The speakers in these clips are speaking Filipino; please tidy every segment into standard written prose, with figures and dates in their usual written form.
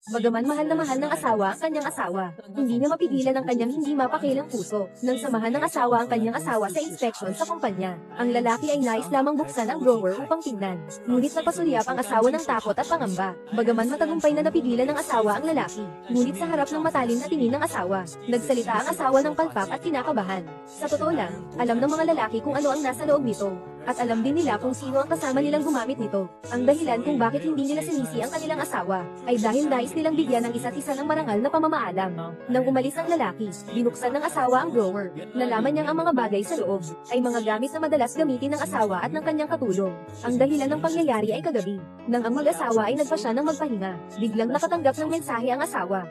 Bagaman mahal na mahal ng asawa ang kanyang asawa, hindi niya mapigilan ang kanyang hindi mapakilang puso nang samahan ng asawa ang kanyang asawa sa inspeksyon sa kumpanya. Ang lalaki ay nais lamang buksan ang drawer upang tingnan. Ngunit napasulyap ang asawa ng takot at pangamba. Bagaman matagumpay na napigilan ng asawa ang lalaki, ngunit sa harap ng matalim na tingin ng asawa, nagsalita ang asawa ng palpak at kinakabahan. Sa totoo lang, alam ng mga lalaki kung ano ang nasa loob nito. At alam din nila kung sino ang kasama nilang gumamit nito. Ang dahilan kung bakit hindi nila sinisi ang kanilang asawa, ay dahil nais nilang bigyan ng isa't isa ng marangal na pamamaalam. Nang umalis ang lalaki, binuksan ng asawa ang drawer. Nalaman niyang ang mga bagay sa loob, ay mga gamit na madalas gamitin ng asawa at ng kanyang katulong. Ang dahilan ng pangyayari ay kagabi. Nang ang mag-asawa ay nagpasya ng magpahinga, biglang nakatanggap ng mensahe ang asawa.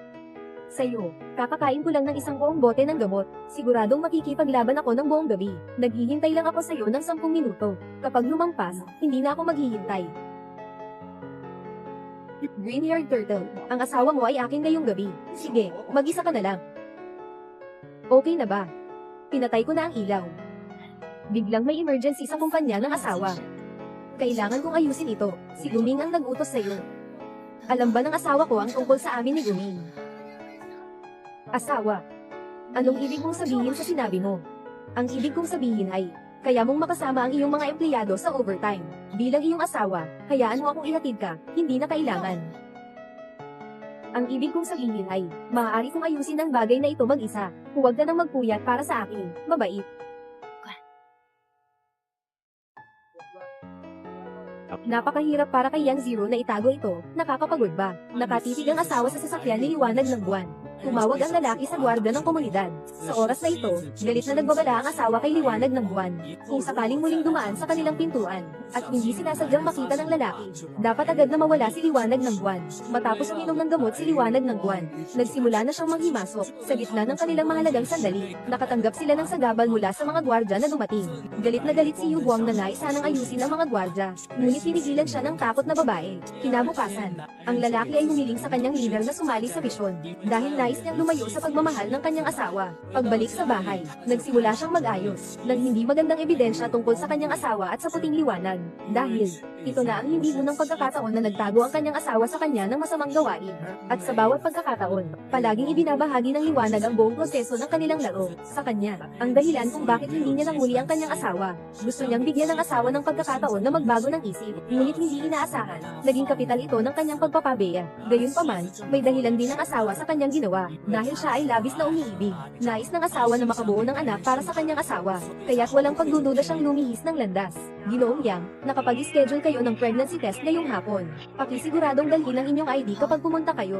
Sa'yo, kakakain ko lang ng isang buong bote ng gamot. Siguradong makikipaglaban ako ng buong gabi. Naghihintay lang ako sa'yo ng 10 minuto. Kapag lumampas, hindi na ako maghihintay. Green-haired turtle, ang asawa mo ay akin ngayong gabi. Sige, mag-isa ka na lang. Okay na ba? Pinatay ko na ang ilaw. Biglang may emergency sa kumpanya ng asawa. Kailangan kong ayusin ito. Si Guming ang nag-utos sa'yo. Alam ba ng asawa ko ang tungkol sa amin ni Guming? Asawa. Anong ibig mong sabihin sa sinabi mo? Ang ibig kong sabihin ay, kaya mong makasama ang iyong mga empleyado sa overtime. Bilang iyong asawa, hayaan mo akong ihatid ka, hindi na kailangan. Ang ibig kong sabihin ay, maaari kong ayusin ang bagay na ito mag-isa. Huwag ka nang magpuyat para sa akin, mabait. Napakahirap para kay Yang Zero na itago ito, nakakapagod ba? Nakatitig ang asawa sa sasakyan ni Liwanag ng Buwan. Tumawag ang lalaki sa gwardiya ng komunidad. Sa oras na ito, galit na nagbabala ang asawa kay Liwanag ng Buwan. Kung sakaling muling dumaan sa kanilang pintuan, at hindi sinasadyang makita ng lalaki, dapat agad na mawala si Liwanag ng Buwan. Matapos ang inom ng gamot si Liwanag ng Buwan, nagsimula na siyang manghimasok. Sa gitna ng kanilang mahalagang sandali, nakatanggap sila ng sagabal mula sa mga gwardiya na dumating. Galit na galit si Yu Guang na nais sanang ayusin ang mga gwardiya, ngunit tinigilan siya ng takot na babae. Kinabukasan, ang lalaki ay humiling sa kanyang leader na sumali sa misyon, dahil nais niyang lumayo sa pagmamahal ng kanyang asawa. Pagbalik sa bahay, nagsimula siyang mag-ayos ng hindi magandang ebidensya tungkol sa kanyang asawa at sa puting liwanag. Dahil, ito na ang hindi unang pagkakataon na nagtago ang kanyang asawa sa kanya ng masamang gawain. At sa bawat pagkakataon, palaging ibinabahagi ng liwanag ang buong proseso ng kanilang laro sa kanya. Ang dahilan kung bakit hindi niya nahuli ang kanyang asawa. Gusto niyang bigyan ng asawa ng pagkakataon na magbago ng isip, ngunit hindi inaasahan. Naging kapital ito ng kanyang pagpapabeya. Gayunpaman, may dahilan din ang asawa sa kanyang ginawa, dahil siya ay labis na umiibig. Nais ng asawa na makabuo ng anak para sa kanyang asawa, kaya't walang pagdududa siyang lumihis ng landas. Ginoong Yang, nakapag-schedule kayo ng pregnancy test ngayong hapon. Pakisiguradong dalhin ang inyong ID kapag pumunta kayo.